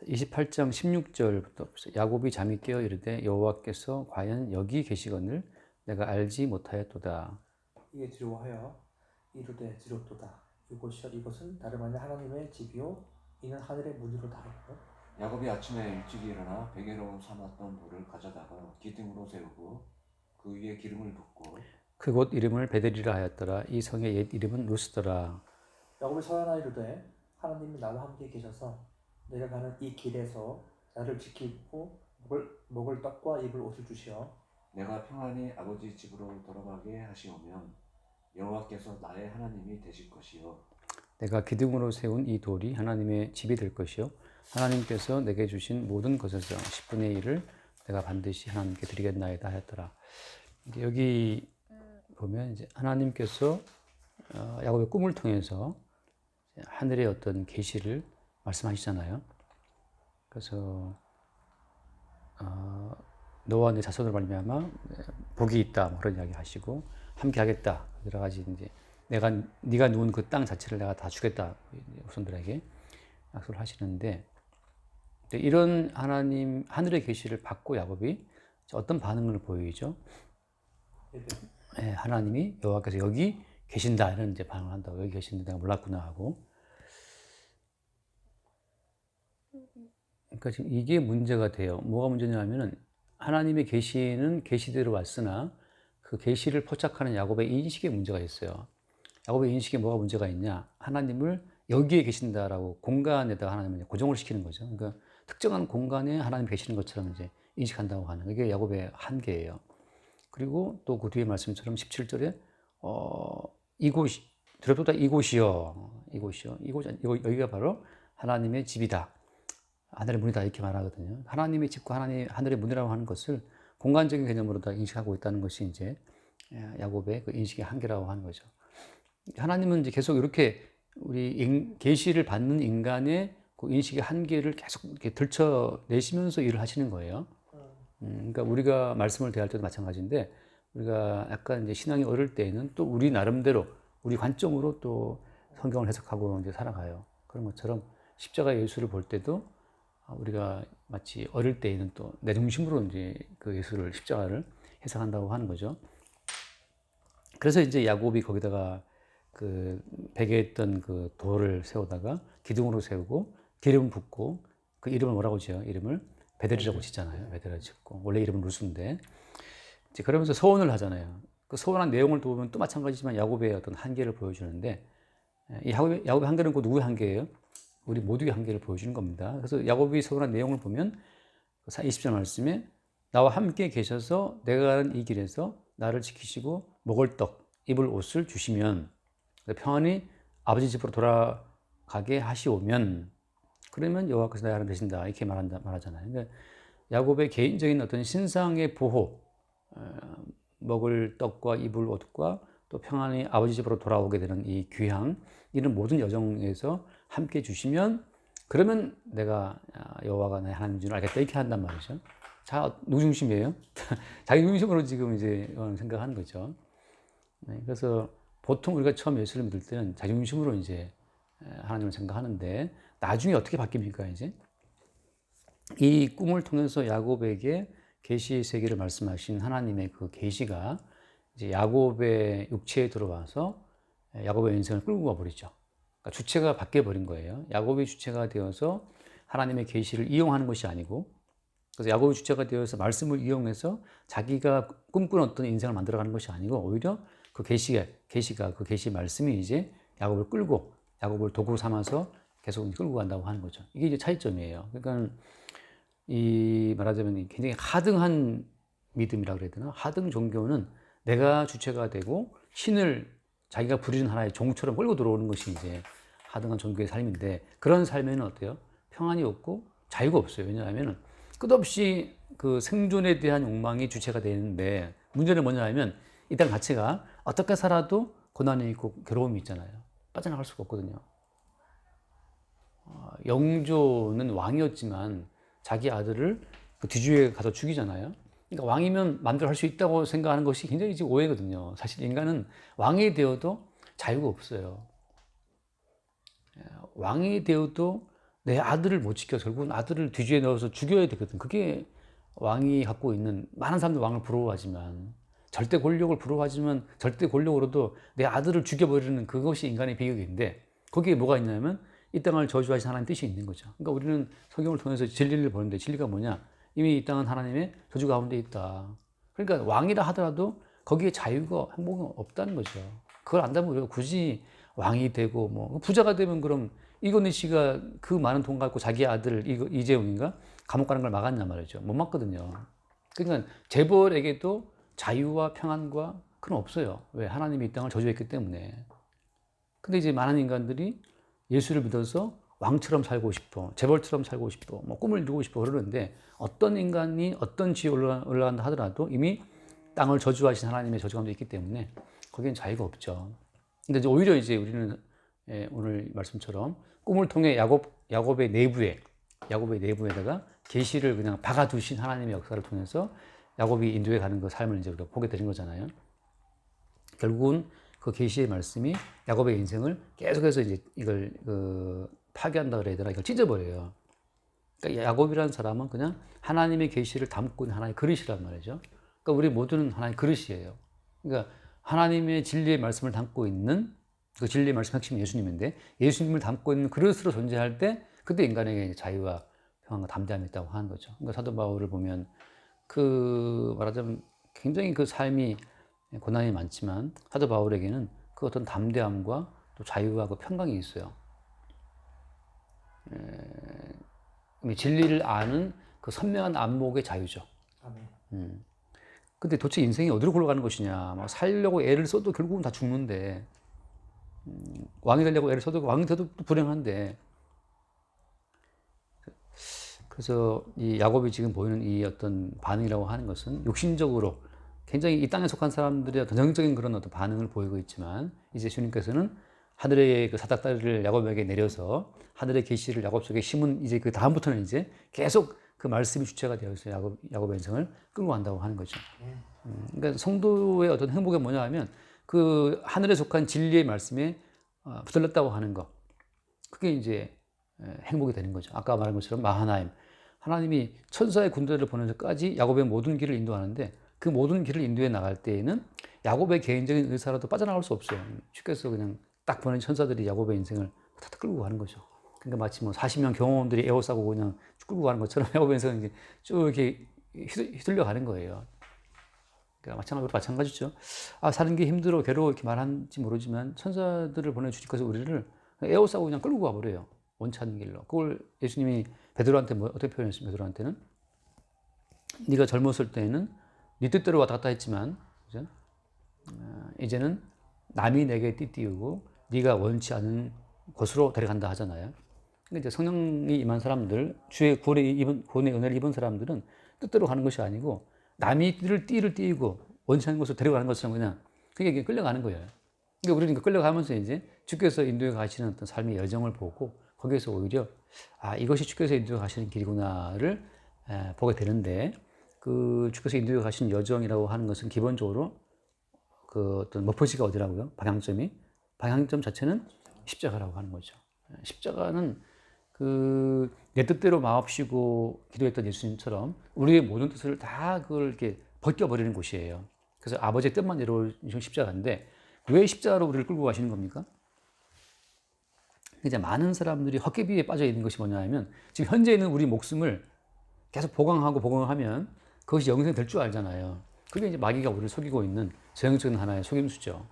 28장 16절부터 야곱이 잠이 깨어 이르되 여호와께서 과연 여기 계시거늘 내가 알지 못하였도다. 이에 두려워하여 이르되 들었도다. 이것은 다름 아닌 하나님의 집이요 이는 하늘의 문이로다 하고 야곱이 아침에 일찍 일어나 베개로 삼았던 돌을 가져다가 기둥으로 세우고 그 위에 기름을 붓고 그곳 이름을 베델이라 하였더라. 이 성의 옛 이름은 루스더라. 야곱이 서연하 이르되 하나님이 나와 함께 계셔서 내가 가는 이 길에서 나를 지키고 먹을 떡과 입을 옷을 주시어 내가 평안히 아버지 집으로 돌아가게 하시오면 여호와께서 나의 하나님이 되실 것이요 내가 기둥으로 세운 이 돌이 하나님의 집이 될 것이요 하나님께서 내게 주신 모든 것에서 10분의 1을 내가 반드시 하나님께 드리겠나이다 하였더라. 여기 보면 이제 하나님께서 야곱의 꿈을 통해서 하늘의 어떤 계시를 말씀하시잖아요. 그래서 너와 내 자손을 말미암아 복이 있다 뭐 그런 이야기 하시고 함께 하겠다 여러 가지 이제 네가 누운 그 땅 자체를 내가 다 주겠다 후손들에게 약속을 하시는데 이런 하나님 하늘의 계시를 받고 야곱이 어떤 반응을 보이죠? 네, 하나님이 여호와께서 여기 계신다 이런 이제 반응을 한다고 여기 계신데 내가 몰랐구나 하고 그러니까 지금 이게 문제가 돼요. 뭐가 문제냐면은 하나님의 계시는 계시대로 왔으나 그 계시를 포착하는 야곱의 인식에 문제가 있어요. 야곱의 인식에 뭐가 문제가 있냐? 하나님을 여기에 계신다라고 공간에다가 하나님을 고정을 시키는 거죠. 그러니까 특정한 공간에 하나님 계시는 것처럼 이제 인식한다고 하는 이게 야곱의 한계예요. 그리고 또 그 뒤에 말씀처럼 17절에 이곳이 들어보다 이곳이요. 여기가 바로 하나님의 집이다. 하늘의 문이다 이렇게 말하거든요. 하나님의 집과 하늘의 문이라고 하는 것을 공간적인 개념으로 다 인식하고 있다는 것이 이제 야곱의 그 인식의 한계라고 하는 거죠. 하나님은 이제 계속 이렇게 우리 계시를 받는 인간의 그 인식의 한계를 계속 이렇게 들춰내시면서 일을 하시는 거예요. 그러니까 우리가 말씀을 대할 때도 마찬가지인데 우리가 약간 이제 신앙이 어릴 때에는 또 우리 나름대로 우리 관점으로 또 성경을 해석하고 이제 살아가요. 그런 것처럼 십자가 예수를 볼 때도 우리가 마치 어릴 때에는 또 내 중심으로 이제 그 예수를 십자가를 해석한다고 하는 거죠. 그래서 이제 야곱이 거기다가 그 베개했던 그 돌을 세우다가 기둥으로 세우고 기름 붓고 그 이름을 뭐라고 지어요? 이름을 베델이라고 짓잖아요. 베델을 짓고 원래 이름은 루스인데 이제 그러면서 서원을 하잖아요. 그 서원한 내용을 보면 또 마찬가지지만 야곱의 어떤 한계를 보여주는데 이 야곱의 한계는 그 누구의 한계예요? 우리 모두의 한계를 보여주는 겁니다. 그래서 야곱이 서원한 내용을 보면 20절 말씀에 나와 함께 계셔서 내가 가는 이 길에서 나를 지키시고 먹을 떡, 입을 옷을 주시면 평안히 아버지 집으로 돌아가게 하시오면 그러면 여호와께서 나의 하나님 되신다 이렇게 말하잖아요. 그러니까 야곱의 개인적인 어떤 신상의 보호, 먹을 떡과 입을 옷과 또 평안히 아버지 집으로 돌아오게 되는 이 귀향 이런 모든 여정에서 함께 주시면 그러면 내가 여호와가 나의 하나님인 줄 알겠다 이렇게 한단 말이죠. 자, 누구 중심이에요? 자기 중심으로 지금 이제 생각하는 거죠. 네, 그래서 보통 우리가 처음 예수를 믿을 때는 자기 중심으로 이제 하나님을 생각하는데 나중에 어떻게 바뀝니까 이제? 이 꿈을 통해서 야곱에게 계시 세계를 말씀하신 하나님의 그 계시가 이제 야곱의 육체에 들어와서 야곱의 인생을 끌고 가 버리죠. 그러니까 주체가 바뀌어 버린 거예요. 야곱이 주체가 되어서 하나님의 계시를 이용하는 것이 아니고 그래서 야곱이 주체가 되어서 말씀을 이용해서 자기가 꿈꾸는 어떤 인생을 만들어가는 것이 아니고 오히려 그 계시가 그 계시 말씀이 이제 야곱을 끌고 야곱을 도구 삼아서 계속 끌고 간다고 하는 거죠. 이게 이제 차이점이에요. 그러니까 이 말하자면 굉장히 하등한 믿음이라 그래야 되나? 하등 종교는 내가 주체가 되고 신을 자기가 부리는 하나의 종처럼 끌고 들어오는 것이 이제 하등한 종교의 삶인데 그런 삶에는 어때요? 평안이 없고 자유가 없어요. 왜냐하면 끝없이 그 생존에 대한 욕망이 주체가 되는데 문제는 뭐냐면 이 땅 자체가 어떻게 살아도 고난이 있고 괴로움이 있잖아요. 빠져나갈 수가 없거든요. 영조는 왕이었지만 자기 아들을 그 뒤주에 가서 죽이잖아요. 그러니까 왕이면 마음대로 할 수 있다고 생각하는 것이 굉장히 지금 오해거든요. 사실 인간은 왕이 되어도 자유가 없어요. 왕이 되어도 내 아들을 못 지켜 결국은 아들을 뒤주에 넣어서 죽여야 되거든. 그게 왕이 갖고 있는, 많은 사람들 왕을 부러워하지만, 절대 권력을 부러워하지만 절대 권력으로도 내 아들을 죽여버리는 그것이 인간의 비극인데, 거기에 뭐가 있냐면 이 땅을 저주하신 하나님 뜻이 있는 거죠. 그러니까 우리는 성경을 통해서 진리를 보는데, 진리가 뭐냐? 이미 이 땅은 하나님의 저주 가운데 있다. 그러니까 왕이라 하더라도 거기에 자유가, 행복은 없다는 거죠. 그걸 안다면 우리가 굳이 왕이 되고 뭐 부자가 되면 그럼 이건희 씨가 그 많은 돈 갖고 자기 아들 이재용인가 감옥 가는 걸 막았냐 말이죠. 못 막거든요. 그러니까 재벌에게도 자유와 평안과 그건 없어요. 왜? 하나님이 이 땅을 저주했기 때문에. 근데 이제 많은 인간들이 예수를 믿어서 왕처럼 살고 싶어, 재벌처럼 살고 싶어, 뭐 꿈을 이루고 싶어 그러는데, 어떤 인간이 어떤 지에 올라간다 하더라도 이미 땅을 저주하신 하나님의 저주 가운데 있기 때문에 거기엔 자유가 없죠. 근데 이제 오히려 이제 우리는 오늘 말씀처럼 꿈을 통해 야곱의 내부에다가 계시를 그냥 박아두신 하나님의 역사를 통해서 야곱이 인도에 가는 그 삶을 이제 우리가 보게 되는 거잖아요. 결국은 그 계시의 말씀이 야곱의 인생을 계속해서 이제 이걸 파괴한다 그래야 되나, 이걸 찢어버려요. 그러니까 야곱이라는 사람은 그냥 하나님의 계시를 담고 있는 하나의 그릇이란 말이죠. 그러니까 우리 모두는 하나의 그릇이에요. 그러니까 하나님의 진리의 말씀을 담고 있는, 그 진리의 말씀 핵심이 예수님인데, 예수님을 담고 있는 그릇으로 존재할 때 그때 인간에게 자유와 평안과 담대함이 있다고 하는 거죠. 그러니까 사도 바울을 보면 말하자면 굉장히 그 삶이 고난이 많지만 사도 바울에게는 그 어떤 담대함과 또 자유와 그 평강이 있어요. 진리를 아는 그 선명한 안목의 자유죠. 아멘. 근데 도대체 인생이 어디로 굴러가는 것이냐. 막 살려고 애를 써도 결국은 다 죽는데, 왕이 되려고 애를 써도 왕이 돼도 불행한데. 그래서 이 야곱이 지금 보이는 이 어떤 반응이라고 하는 것은 욕심적으로 굉장히 이 땅에 속한 사람들의 어떤 정적인 그런 어떤 반응을 보이고 있지만, 이제 주님께서는 하늘의 그 사닥다리를 야곱에게 내려서 하늘의 계시를 야곱 속에 심은 이제 그 다음부터는 이제 계속 그 말씀이 주체가 되어서 야곱의 인생을 끌고 간다고 하는 거죠. 그러니까 성도의 어떤 행복이 뭐냐 하면 그 하늘에 속한 진리의 말씀에 붙들렸다고 하는 것. 그게 이제 행복이 되는 거죠. 아까 말한 것처럼 마하나임. 하나님이 천사의 군대를 보내서까지 야곱의 모든 길을 인도하는데, 그 모든 길을 인도해 나갈 때에는 야곱의 개인적인 의사라도 빠져나갈 수 없어요. 주께서 그냥 딱 보낸 천사들이 야곱의 인생을 다 끌고 가는 거죠. 그러니까 마치 뭐 40년 경호원들이 에워싸고 그냥 끌고 가는 것처럼 야곱의 인생은 이제 쭉 이렇게 휘둘려 가는 거예요. 그러니까 마찬가지죠. 사는 게 힘들어, 괴로워 이렇게 말하는지 모르지만 천사들을 보내주니까 우리를 에워싸고 그냥 끌고 가버려요. 원치 않는 길로. 그걸 예수님이 베드로한테 어떻게 표현했습니까? 베드로한테는 네가 젊었을 때에는 네 뜻대로 왔다 갔다 했지만, 그죠? 이제는 남이 내게 띠띠우고 네가 원치 않은 곳으로 데려간다 하잖아요. 그러니까 이제 성령이 임한 사람들, 주의 구원의 은혜를 입은 사람들은 뜻대로 가는 것이 아니고 남이 띠를 띠고 원치 않은 곳으로 데려가는 것처럼 그냥 그게 끌려가는 거예요. 그러니까 우리는 끌려가면서 이제 주께서 인도해 가시는 어떤 삶의 여정을 보고 거기에서 오히려 이것이 주께서 인도해 가시는 길이구나를 보게 되는데, 그 주께서 인도해 가신 여정이라고 하는 것은 기본적으로 그 어떤 목표지가 어디라고요? 방향점 자체는 십자가라고 하는 거죠. 십자가는 그 내 뜻대로 마옵시고 기도했던 예수님처럼 우리의 모든 뜻을 다 그걸 이렇게 벗겨버리는 곳이에요. 그래서 아버지의 뜻만 이루어진 십자가인데, 왜 십자가로 우리를 끌고 가시는 겁니까? 이제 많은 사람들이 헛개비에 빠져 있는 것이 뭐냐 하면, 지금 현재 있는 우리 목숨을 계속 보강하면 그것이 영생이 될 줄 알잖아요. 그게 이제 마귀가 우리를 속이고 있는 전형적인 하나의 속임수죠.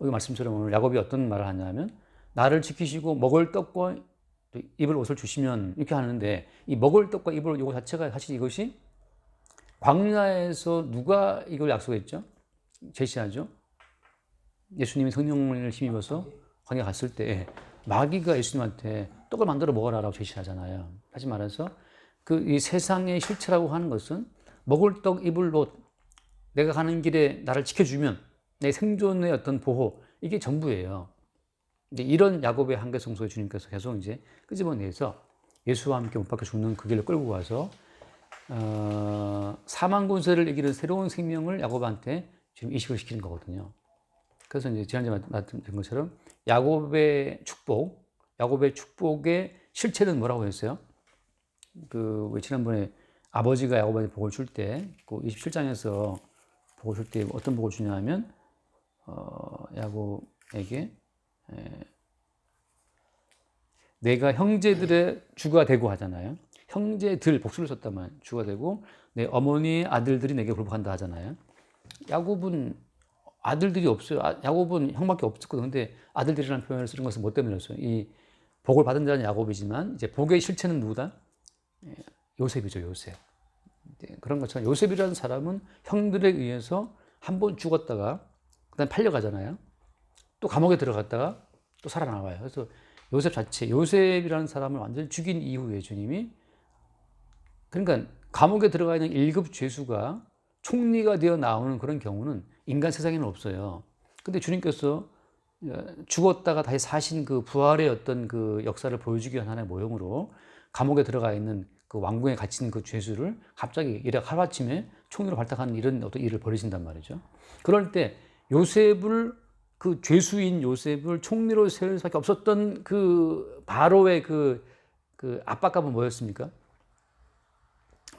여기 말씀처럼 오늘 야곱이 어떤 말을 하냐면, 나를 지키시고 먹을 떡과 입을 옷을 주시면, 이렇게 하는데, 이 먹을 떡과 입을 옷 이거 자체가 사실 이것이 광야에서 누가 이걸 약속했죠? 제시하죠? 예수님이 성령을 힘입어서 광야 갔을 때 마귀가 예수님한테 떡을 만들어 먹어라라고 제시하잖아요. 다시 말해서 이 세상의 실체라고 하는 것은 먹을 떡, 입을 옷, 내가 가는 길에 나를 지켜주면 내 생존의 어떤 보호, 이게 전부예요. 근데 이런 야곱의 한계성소에 주님께서 계속 이제 끄집어내서 예수와 함께 못 박혀 죽는 그 길을 끌고 가서 사망 권세를 이기는 새로운 생명을 야곱한테 지금 이식을 시키는 거거든요. 그래서 이제 지난주에 말씀드린 것처럼 야곱의 축복의 실체는 뭐라고 했어요? 왜 지난번에 아버지가 야곱에게 복을 줄 때, 그 27장에서 복을 줄 때 어떤 복을 주냐 하면, 야곱에게, 내가 형제들의 주가 되고 하잖아요. 형제들, 복수를 썼다면 주가 되고, 내 어머니의 아들들이 내게 굴복한다 하잖아요. 야곱은 아들들이 없어요. 야곱은 형밖에 없었거든. 근데 아들들이라는 표현을 쓰는 것은 뭐 때문이었어요? 이 복을 받은 자는 야곱이지만, 이제 복의 실체는 누구다? 요셉이죠, 요셉. 그런 것처럼 요셉이라는 사람은 형들에 의해서 한 번 죽었다가 그다음 팔려가잖아요. 또 감옥에 들어갔다가 또 살아나와요. 그래서 요셉 자체, 요셉이라는 사람을 완전히 죽인 이후에 주님이, 그러니까 감옥에 들어가 있는 1급 죄수가 총리가 되어 나오는 그런 경우는 인간 세상에는 없어요. 근데 주님께서 죽었다가 다시 사신 그 부활의 어떤 그 역사를 보여주기 위한 하나의 모형으로 감옥에 들어가 있는 그 왕궁에 갇힌 그 죄수를 갑자기 이렇게 하루아침에 총리로 발탁하는 이런 어떤 일을 벌이신단 말이죠. 그럴 때 요셉을, 그 죄수인 요셉을 총리로 세울 수밖에 없었던 그 바로의 그 압박감은 뭐였습니까?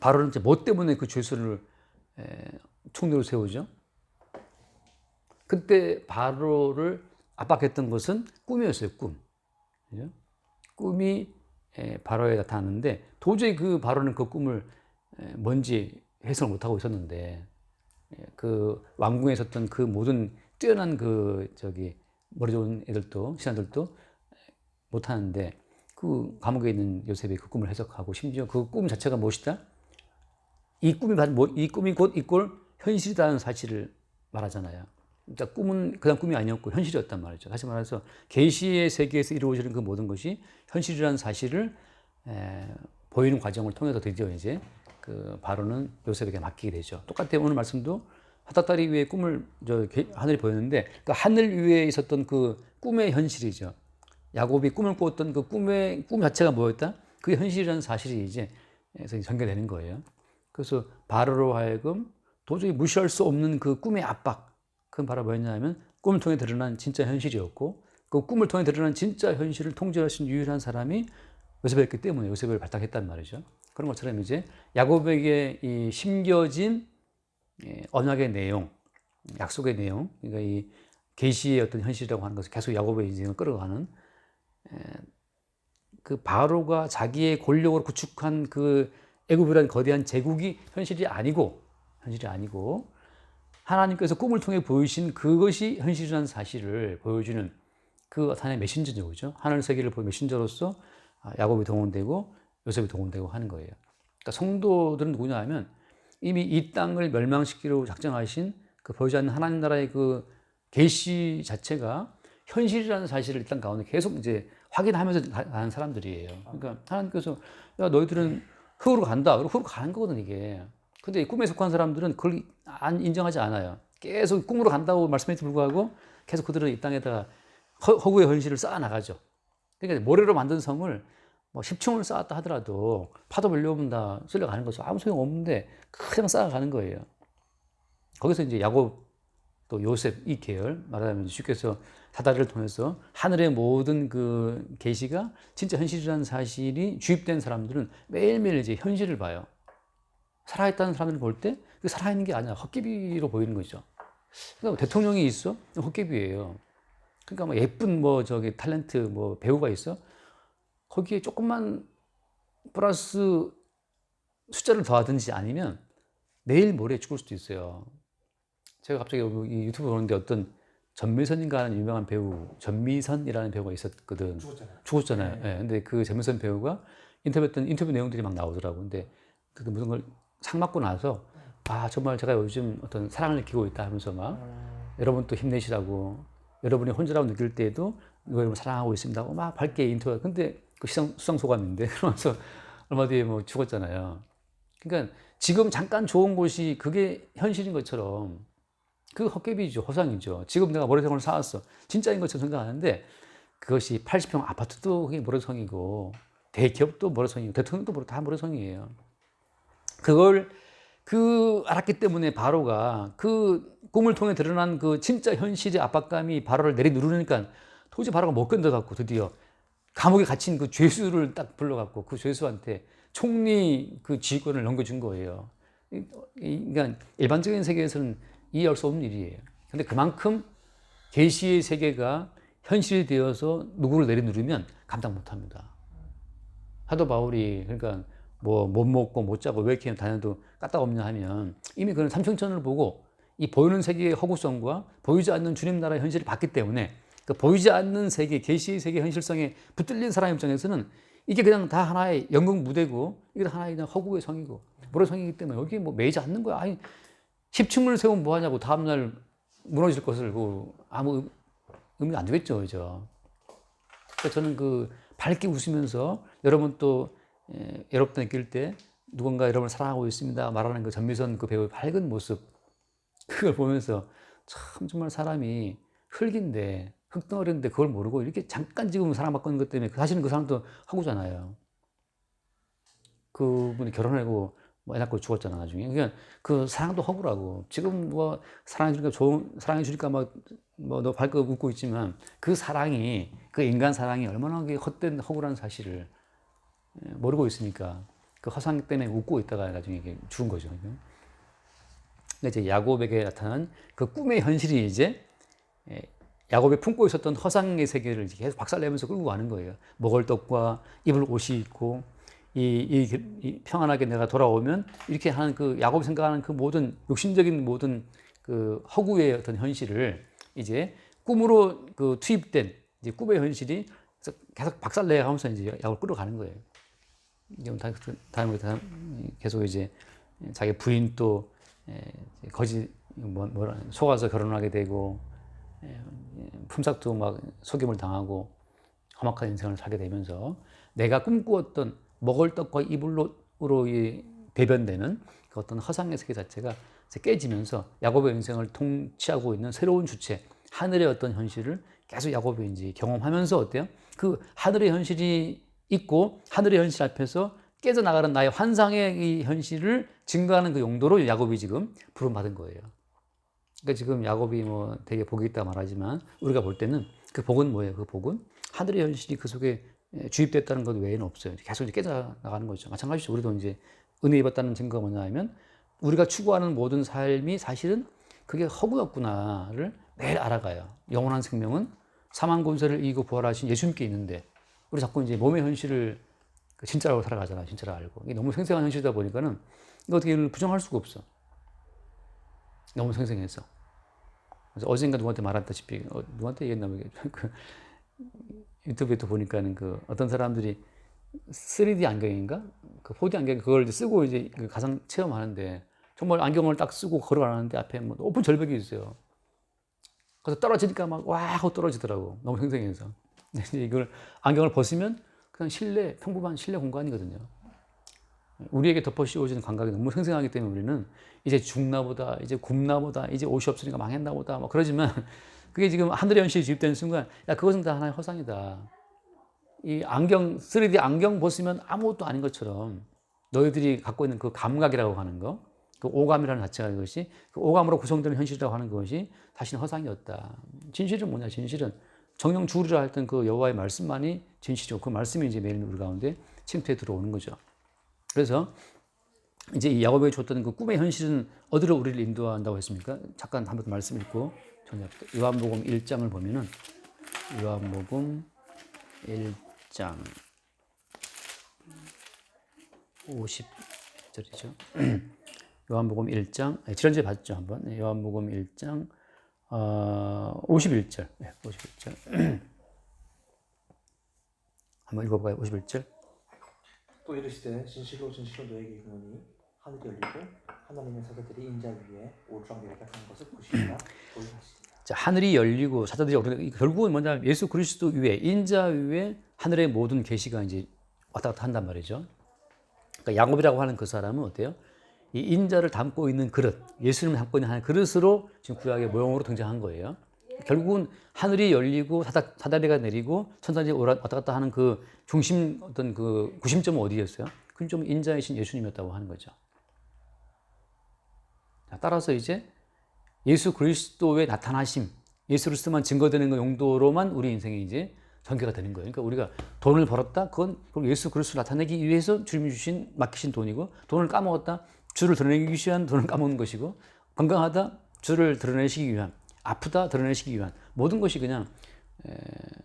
바로는 이제 뭐 때문에 그 죄수를 총리로 세우죠? 그때 바로를 압박했던 것은 꿈이었어요, 꿈. 그죠? 꿈이 바로에 나타났는데 도저히 그 바로는 그 꿈을 뭔지 해석을 못하고 있었는데, 그 왕궁에 있었던 그 모든 뛰어난 머리 좋은 애들도, 신하들도 못하는데, 그 감옥에 있는 요셉이 그 꿈을 해석하고, 심지어 그 꿈 자체가 무엇이다? 이 꿈이 곧 이꼴 현실이라는 사실을 말하잖아요. 그러니까 꿈은 그냥 꿈이 아니었고 현실이었단 말이죠. 다시 말해서 계시의 세계에서 이루어지는 그 모든 것이 현실이라는 사실을 보이는 과정을 통해서 드디어 이제 그 바로는 요셉에게 맡기게 되죠. 똑같아요. 오늘 말씀도 하닷다리 위에 꿈을 하늘이 보였는데, 그 하늘 위에 있었던 그 꿈의 현실이죠. 야곱이 꿈을 꾸었던 그 꿈 자체가 뭐였다? 그게 현실이라는 사실이 이제 전개되는 거예요. 그래서 바로로 하여금 도저히 무시할 수 없는 그 꿈의 압박, 그건 바로 뭐였냐면 꿈을 통해 드러난 진짜 현실이었고, 그 꿈을 통해 드러난 진짜 현실을 통제할 수 있는 유일한 사람이 요셉이었기 때문에 요셉을 발탁했단 말이죠. 그런 것처럼 이제 야곱에게 이 심겨진 언약의 내용, 약속의 내용, 그러니까 이 계시의 어떤 현실이라고 하는 것을 계속 야곱의 인생을 끌어가는, 그 바로가 자기의 권력으로 구축한 그 애굽이라는 거대한 제국이 현실이 아니고 하나님께서 꿈을 통해 보이신 그것이 현실이라는 사실을 보여주는 그 하나의 메신저죠, 그죠? 하늘 세계를 보는 메신저로서 야곱이 동원되고 요셉이 동원되고 하는 거예요. 그러니까 성도들은 누구냐 하면 이미 이 땅을 멸망시키려고 작정하신 그 보이지 않는 하나님 나라의 그 계시 자체가 현실이라는 사실을 이 땅 가운데 계속 이제 확인하면서 가는 사람들이에요. 그러니까 하나님께서 야, 너희들은 흙으로 간다. 그리고 흙으로 가는 거거든, 이게. 근데 이 꿈에 속한 사람들은 그걸 인정하지 않아요. 계속 꿈으로 간다고 말씀에도 불구하고 계속 그들은 이 땅에다가 허구의 현실을 쌓아 나가죠. 그러니까 모래로 만든 성을 뭐 10층을 쌓았다 하더라도 파도 밀려오면 다 쓸려가는 거죠. 아무 소용 없는데 그냥 쌓아가는 거예요. 거기서 이제 야곱 또 요셉 이 계열, 말하자면 주께서 사다리를 통해서 하늘의 모든 그 계시가 진짜 현실이라는 사실이 주입된 사람들은 매일매일 이제 현실을 봐요. 살아있다는 사람들을 볼 때 그 살아있는 게 아니야. 헛개비로 보이는 거죠. 그러니까 대통령이 있어? 헛개비예요. 그러니까 뭐 예쁜 탤런트 배우가 있어? 거기에 조금만 플러스 숫자를 더하든지 아니면 내일 모레 죽을 수도 있어요. 제가 갑자기 이 유튜브 보는데 어떤 전미선인가 하는 유명한 배우, 전미선이라는 배우가 있었거든. 죽었잖아요. 네. 네. 근데 그 전미선 배우가 인터뷰했던 인터뷰 내용들이 막 나오더라고. 근데 그 무슨 걸 상 맞고 나서 정말 제가 요즘 어떤 사랑을 느끼고 있다 하면서 막 여러분 또 힘내시라고, 여러분이 혼자라고 느낄 때에도 여러분 사랑하고 있습니다 하고 막 밝게 인터뷰. 근데 그 수상 소감인데 그러면서 얼마 뒤에 죽었잖아요. 그러니까 지금 잠깐 좋은 곳이 그게 현실인 것처럼 그 헛개비죠. 허상이죠. 지금 내가 모래성을 쌓았어. 진짜인 것처럼 생각하는데 그것이 80평 아파트도 그게 모래성이고 대기업도 모래성이고 대통령도 다 모래성이에요. 그걸 알았기 때문에 바로가 그 꿈을 통해 드러난 그 진짜 현실의 압박감이 바로를 내리누르니까 도저히 바로가 못 견뎌갖고 드디어 감옥에 갇힌 그 죄수를 딱 불러갖고 그 죄수한테 총리 그 지휘권을 넘겨준 거예요. 그러니까 일반적인 세계에서는 이해할 수 없는 일이에요. 근데 그만큼 계시의 세계가 현실이 되어서 누구를 내려누르면 감당 못합니다. 사도 바울이 그러니까 뭐 못 먹고 못 자고 왜 이렇게 다녀도 까딱없냐 하면 이미 그런 삼층천을 보고 이 보이는 세계의 허구성과 보이지 않는 주님 나라의 현실을 봤기 때문에 그 보이지 않는 세계, 계시의 세계 현실성에 붙들린 사람 입장에서는 이게 그냥 다 하나의 연극 무대고 이게 하나의 그냥 허구의 성이고 모래 성이기 때문에 여기 뭐 매이지 않는 거야. 아니 10층을 세우면 뭐 하냐고 다음날 무너질 것을 그 아무 의미가 안 되겠죠, 그죠? 그러니까 저는 그 밝게 웃으면서 여러분 또 외롭다 느낄 때 누군가 여러분을 사랑하고 있습니다 말하는 그 전미선 그 배우의 밝은 모습 그걸 보면서 참 정말 사람이 흙인데 흙덩어리인데 그걸 모르고 이렇게 잠깐 지금 사랑받고 있는 것 때문에 사실은 그 사람도 허구잖아요. 그분이 결혼하고 뭐 애 낳고 죽었잖아 나중에. 그러니까 그 사랑도 허구라고. 지금 뭐 사랑해 주니까 좋은 사랑해 주니까 막 뭐 너 밝게 웃고 있지만 그 사랑이 그 인간 사랑이 얼마나 헛된 허구라는 사실을 모르고 있으니까 그 허상 때문에 웃고 있다가 나중에 이게 죽은 거죠. 그러니까 이제 야곱에게 나타난 그 꿈의 현실이 이제 야곱이 품고 있었던 허상의 세계를 계속 박살내면서 끌고 가는 거예요. 먹을 떡과 입을 옷이 있고 이 평안하게 내가 돌아오면 이렇게 하는 그 야곱이 생각하는 그 모든 욕심적인 모든 그 허구의 어떤 현실을 이제 꿈으로 그 투입된 이제 꿈의 현실이 계속 박살내 하면서 이제 야곱을 끌어가는 거예요. 다음에 계속 이제 자기 부인 또 거짓 뭐라 속아서 결혼하게 되고 품삯도 막 속임을 당하고 험악한 인생을 살게 되면서 내가 꿈꾸었던 먹을 떡과 이불로 대변되는 그 어떤 허상의 세계 자체가 깨지면서 야곱의 인생을 통치하고 있는 새로운 주체, 하늘의 어떤 현실을 계속 야곱이 이제 경험하면서 어때요? 그 하늘의 현실이 있고 하늘의 현실 앞에서 깨져나가는 나의 환상의 이 현실을 증거하는 그 용도로 야곱이 지금 부름받은 거예요. 그러니까 지금 야곱이 뭐 되게 복이 있다 말하지만 우리가 볼 때는 그 복은 뭐예요? 그 복은 하늘의 현실이 그 속에 주입됐다는 것 외에는 없어요. 계속 이제 깨져나가는 거죠. 마찬가지로 우리도 이제 은혜 입었다는 증거가 뭐냐 하면 우리가 추구하는 모든 삶이 사실은 그게 허구였구나를 매일 알아가요. 영원한 생명은 사망 권세를 이기고 부활하신 예수님께 있는데 우리 자꾸 이제 몸의 현실을 진짜라고 살아가잖아요. 진짜로 알고. 이게 너무 생생한 현실이다 보니까는 이거 어떻게 부정할 수가 없어. 너무 생생해서. 그래서 어젠가 누구한테 말했다시피 누구한테 얘기했나 그 유튜브에 또 보니까는 그 어떤 사람들이 3D 안경인가? 그 4D 안경 그걸 이제 쓰고 이제 그 가상 체험하는데 정말 안경을 딱 쓰고 걸어가는데 앞에 뭐 높은 절벽이 있어요. 그래서 떨어지니까 막 와 하고 떨어지더라고. 너무 생생해서. 이걸 안경을 벗으면 그냥 실내, 평범한 실내 공간이거든요. 우리에게 덮어 씌워지는 감각이 너무 생생하기 때문에 우리는 이제 죽나 보다, 이제 굶나 보다, 이제 옷이 없으니까 망했나 보다, 뭐 그러지만 그게 지금 하늘의 현실이 주입되는 순간, 야, 그것은 다 하나의 허상이다. 이 안경, 3D 안경 벗으면 아무것도 아닌 것처럼 너희들이 갖고 있는 그 감각이라고 하는 거, 그 오감이라는 자체가 이것이 그 오감으로 구성되는 현실이라고 하는 것이 사실은 허상이었다. 진실은 뭐냐? 진실은 정령 주우리라 했던 그 여호와의 말씀만이 진실이고 그 말씀이 이제 매일 우리 가운데 침투해 들어오는 거죠. 그래서 이제 이 야곱에게 줬던 그 꿈의 현실은 어디로 우리를 인도한다고 했습니까? 잠깐 한번 말씀 읽고 정리합시다. 요한복음 1장을 보면은 요한복음 1장 50절이죠. 요한복음 1장 지난주에 봤죠 한번. 요한복음 1장 51절. 51절. 한번 읽어볼까요? 51절. 또 이르시되 진실로 진실로 너에게 이르노니 하늘이 열리고 하나님의 사자들이 인자 위에 오르락내리락 하는 것을 보시리라 하시니라. 자, 하늘이 열리고 사자들이 오르락 결국은 뭐냐 예수 그리스도 위에 인자 위에 하늘의 모든 계시가 이제 왔다 갔다 한단 말이죠. 그러니까 야곱이라고 하는 그 사람은 어때요? 이 인자를 담고 있는 그릇, 예수님을 담고 있는 하나의 그릇으로 지금 구약의 모형으로 등장한 거예요. 결국은 하늘이 열리고 사다리가 내리고 천사들이 왔다 갔다 하는 그 중심 어떤 그 구심점은 어디였어요? 그건 좀 인자이신 예수님이었다고 하는 거죠. 자, 따라서 이제 예수 그리스도의 나타나심, 예수 그리스도만 증거되는 그 용도로만 우리 인생이 이제 전개가 되는 거예요. 그러니까 우리가 돈을 벌었다, 그건 예수 그리스도 나타내기 위해서 주님이 주신 맡기신 돈이고, 돈을 까먹었다, 주를 드러내기 위한 돈을 까먹는 것이고, 건강하다, 주를 드러내시기 위한, 아프다 드러내시기 위한 모든 것이 그냥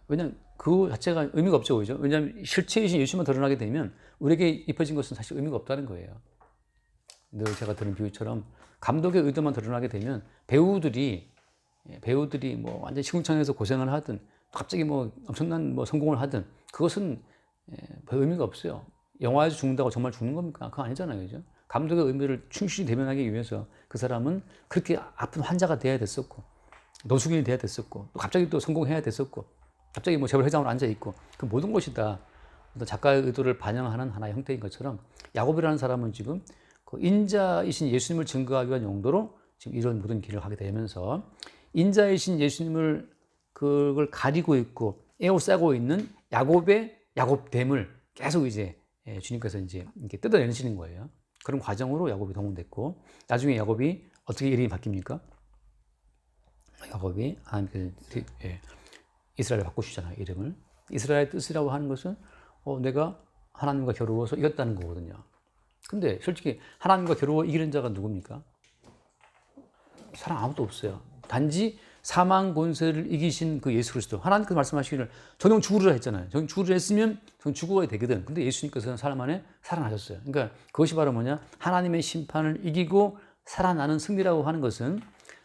왜냐면 그 자체가 의미가 없죠, 그죠? 왜냐하면 실체이신 예수만 드러나게 되면 우리에게 입혀진 것은 사실 의미가 없다는 거예요. 늘 제가 드는 비유처럼 감독의 의도만 드러나게 되면 배우들이 뭐 완전 시궁창에서 고생을 하든 갑자기 뭐 엄청난 뭐 성공을 하든 그것은 별 의미가 없어요. 영화에서 죽는다고 정말 죽는 겁니까? 그거 아니잖아요, 그죠? 감독의 의미를 충실히 대변하기 위해서 그 사람은 그렇게 아픈 환자가 돼야 됐었고, 노숙인이 돼야 됐었고, 또 갑자기 또 성공해야 됐었고, 갑자기 뭐 재벌 회장으로 앉아 있고, 그 모든 것이 다 어떤 작가의 의도를 반영하는 하나의 형태인 것처럼 야곱이라는 사람은 지금 그 인자이신 예수님을 증거하기 위한 용도로 지금 이런 모든 길을 하게 되면서 인자이신 예수님을 그걸 가리고 있고 에워싸고 있는 야곱의 야곱됨을 계속 이제 주님께서 이제 이렇게 뜯어내시는 거예요. 그런 과정으로 야곱이 동원됐고, 나중에 야곱이 어떻게 이름이 바뀝니까? 야곱이 이스라엘을 바꾸시잖아요, 이름을. 이스라엘의 뜻이라고 하는 것은 내가 하나님과 겨루어서 이겼다는 거거든요. 근데 솔직히 하나님과 겨루어 이기는 자가 누굽니까? 사람 아무도 없어요. 단지 사망 권세를 이기신 그 예수 그리스도. 하나님께서 말씀하시기를 저는 죽으리라 했잖아요. 저는 죽으리라 했으면 저는 죽어야 되거든. 근데 예수님께서는 사람 안에 살아나셨어요. 그러니까 그것이 바로 뭐냐? 하나님의 심판을 이기고 살아나는 승리라고 하는 것은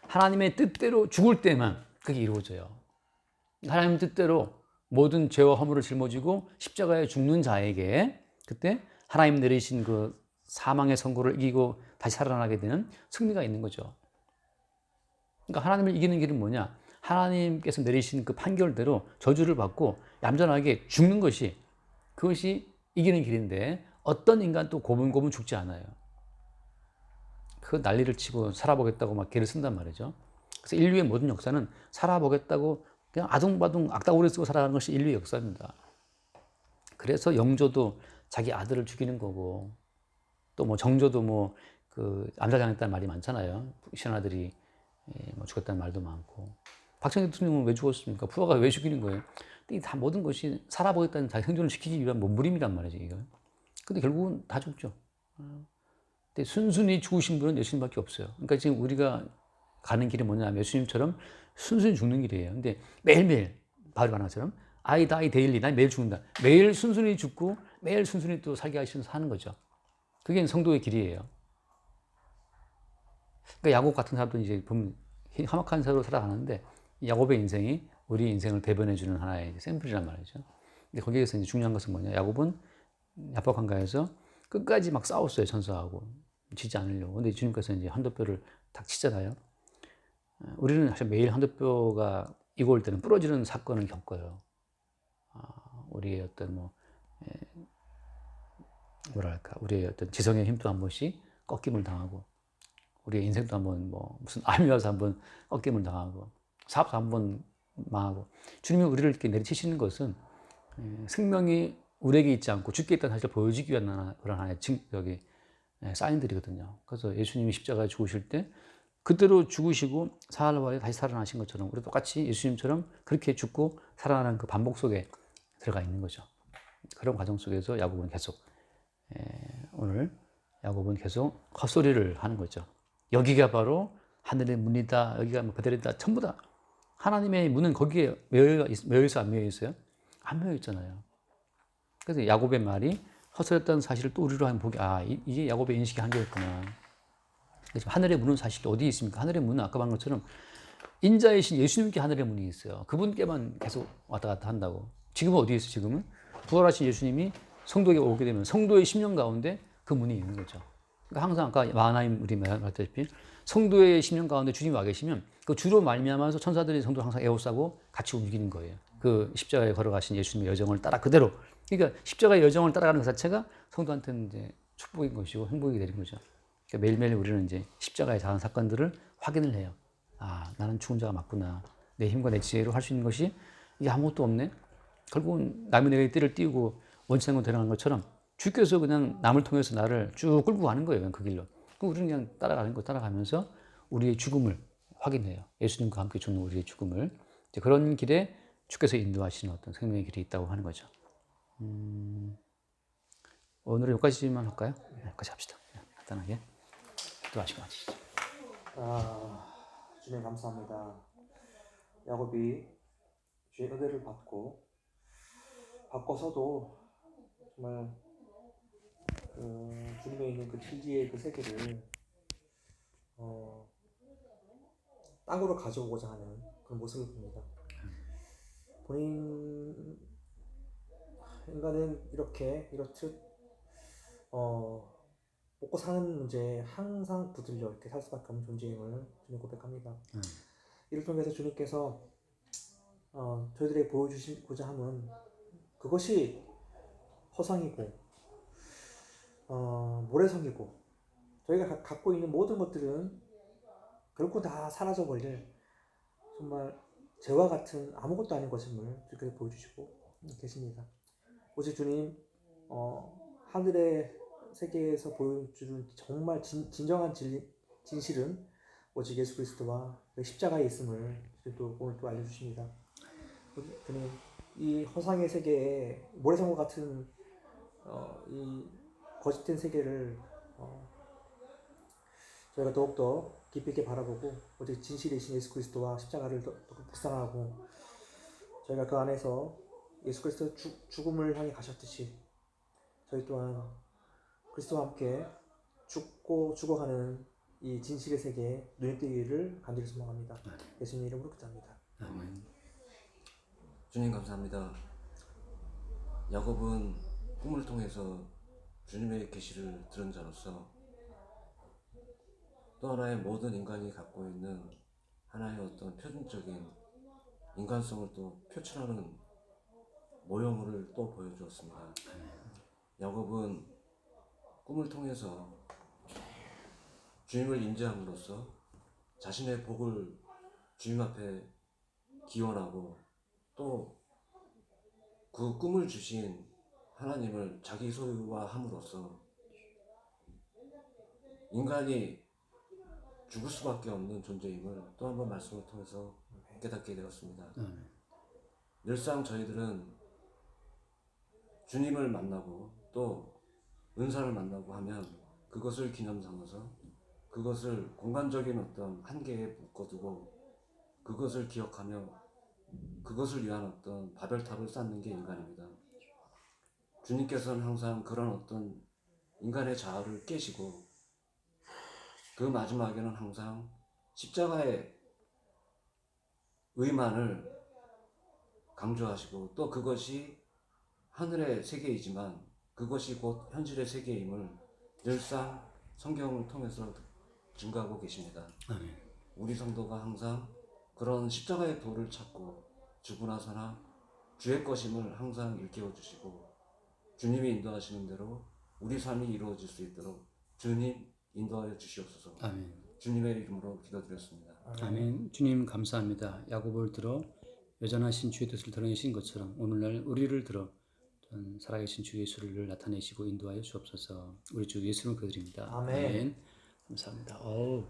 하나님의 뜻대로 죽을 때만 그게 이루어져요. 하나님 뜻대로 모든 죄와 허물을 짊어지고 십자가에 죽는 자에게 그때 하나님 내리신 그 사망의 선고를 이기고 다시 살아나게 되는 승리가 있는 거죠. 그러니까 하나님을 이기는 길은 뭐냐? 하나님께서 내리신 그 판결대로 저주를 받고 얌전하게 죽는 것이, 그것이 이기는 길인데 어떤 인간도 고분고분 죽지 않아요. 그 난리를 치고 살아보겠다고 막 개를 쓴단 말이죠. 그래서 인류의 모든 역사는 살아보겠다고 그냥 아둥바둥 악다구리 쓰고 살아가는 것이 인류의 역사입니다. 그래서 영조도 자기 아들을 죽이는 거고, 또 뭐 정조도 뭐 그 암살당했다는 말이 많잖아요. 신하들이 뭐 죽었다는 말도 많고. 박정희 대통령은 왜 죽었습니까? 부하가 왜 죽이는 거예요? 이 다 모든 것이 살아보겠다는 자기 생존을 시키기 위한 몸부림이란 말이죠, 이거. 근데 결국은 다 죽죠. 근데 순순히 죽으신 분은 예수님밖에 없어요. 그러니까 지금 우리가 가는 길이 뭐냐면 예수님처럼 순순히 죽는 길이에요. 근데 매일매일 바울이 말한 것처럼 I die daily, 난 매일 죽는다. 매일 순순히 죽고 매일 순순히 또 살게 하시면서 사는 거죠. 그게 성도의 길이에요. 그러니까 야곱 같은 사람도 이제 보면 험악한 세월로 살아가는데 야곱의 인생이 우리 인생을 대변해주는 하나의 샘플이란 말이죠. 근데 거기에서 이제 중요한 것은 뭐냐? 야곱은 야복한가에서 끝까지 막 싸웠어요, 천사하고. 지지 않으려고. 근데 주님께서 이제 한도뼈를 탁 치잖아요. 우리는 사실 매일 한도뼈가 이고 올 때는 부러지는 사건을 겪어요. 우리의 어떤 뭐랄까, 우리의 어떤 지성의 힘도 한 번씩 꺾임을 당하고, 우리의 인생도 한번 뭐 무슨 암이 와서 한번 꺾임을 당하고, 사업도 한번 망하고. 주님이 우리를 이렇게 내리치시는 것은 생명이 우리에게 있지 않고 죽게 있다는 사실을 보여주기 위한 그런 하나의 사인들이거든요. 그래서 예수님이 십자가에 죽으실 때 그대로 죽으시고 사흘 다시 살아나신 것처럼 우리 똑같이 예수님처럼 그렇게 죽고 살아나는 그 반복 속에 들어가 있는 거죠. 그런 과정 속에서 야곱은 계속 오늘 야곱은 계속 헛소리를 하는 거죠. 여기가 바로 하늘의 문이다. 여기가 뭐 그들이다. 전부 다 하나님의 문은 거기에 매여 있어요? 안 매여 있어요? 안 매여 있잖아요. 그래서 야곱의 말이 헛소리였다는 사실을 또 우리로 하면 보기, 이게 야곱의 인식의 한계였구나. 하늘의 문은 사실 어디에 있습니까? 하늘의 문은 아까 말한 것처럼 인자이신 예수님께 하늘의 문이 있어요. 그분께만 계속 왔다 갔다 한다고. 지금은 어디에 있어요? 지금은 부활하신 예수님이 성도에게 오게 되면 성도의 심령 가운데 그 문이 있는 거죠. 그러니까 항상 아까 마하나임 우리 말했다시피 성도의 심령 가운데 주님이 와 계시면 그 주로 말미암아서 천사들이 성도를 항상 에워싸고 같이 움직이는 거예요. 그 십자가에 걸어가신 예수님의 여정을 따라 그대로. 그러니까 십자가의 여정을 따라가는 것 자체가 성도한테는 이제 축복인 것이고 행복이 되는 거죠. 그러니까 매일매일 우리는 이제 십자가의 작은 사건들을 확인을 해요. 나는 죽은 자가 맞구나. 내 힘과 내 지혜로 할 수 있는 것이 이게 아무것도 없네. 결국은 남이 내게 띠를 띄우고 원천으로 데려가는 것처럼 주께서 그냥 남을 통해서 나를 쭉 끌고 가는 거예요. 그 길로. 그럼 우리는 그냥 따라가는 거 따라가면서 우리의 죽음을 확인해요. 예수님과 함께 죽는 우리의 죽음을. 그런 길에 주께서 인도하시는 어떤 생명의 길이 있다고 하는 거죠. 오늘은 여기까지만 할까요? 네, 여기까지 합시다. 네, 간단하게 기도하시고 마치시죠. 주님 감사합니다. 야곱이 주의 은혜를 바꿔서도 정말 주님에 있는 그 진리의 그 세계를 땅으로 가져오고자 하는 그런 모습을 봅니다. 인간은 이렇듯 먹고 사는 문제에 항상 붙들려 이렇게 살 수밖에 없는 존재임을 주님 고백합니다. 이를 통해서 주님께서 저희들에게 보여주시고자 함은 그것이 허상이고 모래성이고 저희가 갖고 있는 모든 것들은 결코 다 사라져버릴 정말 죄와 같은 아무것도 아닌 것임을 주께서 보여주시고 계십니다. 오직 주님 하늘의 세계에서 보여주는 정말 진정한 진실은 오직 예수 그리스도와 십자가에 있음을 오늘 또 알려주십니다. 주님 이 허상의 세계에 모래성과 같은 이 거짓된 세계를 저희가 더욱더 깊이 있게 바라보고 오직 진실이신 예수 그리스도와 십자가를 더 묵상하고 저희가 그 안에서 예수 그리스도 죽음을 향해 가셨듯이 저희 또한 그리스도와 함께 죽어가는 이 진실의 세계에 눈이 뜨기를 간절히 소망합니다. 예수님 이름으로 기도합니다. 아멘. 주님 감사합니다. 야곱은 꿈을 통해서 주님의 계시를 들은 자로서 또 하나의 모든 인간이 갖고 있는 하나의 어떤 표준적인 인간성을 또 표출하는 모형을 또 보여주었습니다. 야곱은 꿈을 통해서 주님을 인지함으로써 자신의 복을 주님 앞에 기원하고 또 그 꿈을 주신 하나님을 자기 소유화함으로써 인간이 죽을 수밖에 없는 존재임을 또 한 번 말씀을 통해서 깨닫게 되었습니다. 늘상 저희들은 주님을 만나고 또 은사를 만나고 하면 그것을 기념 삼아서 그것을 공간적인 어떤 한계에 묶어두고 그것을 기억하며 그것을 위한 어떤 바벨탑을 쌓는 게 인간입니다. 주님께서는 항상 그런 어떤 인간의 자아를 깨시고 그 마지막에는 항상 십자가의 의만을 강조하시고 또 그것이 하늘의 세계이지만 그것이 곧 현실의 세계임을 늘상 성경을 통해서 증거하고 계십니다. 아멘. 우리 성도가 항상 그런 십자가의 도를 찾고 죽고 나서나 주의 것임을 항상 일깨워 주시고 주님이 인도하시는 대로 우리 삶이 이루어질 수 있도록 주님 인도하여 주시옵소서. 아멘. 주님의 이름으로 기도드렸습니다. 아멘. 주님 감사합니다. 야곱을 들어 여전하신 주의 뜻을 드러내신 것처럼 오늘날 우리를 들어 살아계신 주 예수를 나타내시고 인도하여 주옵소서. 우리 주 예수를 기도드립니다. 아멘. 감사합니다.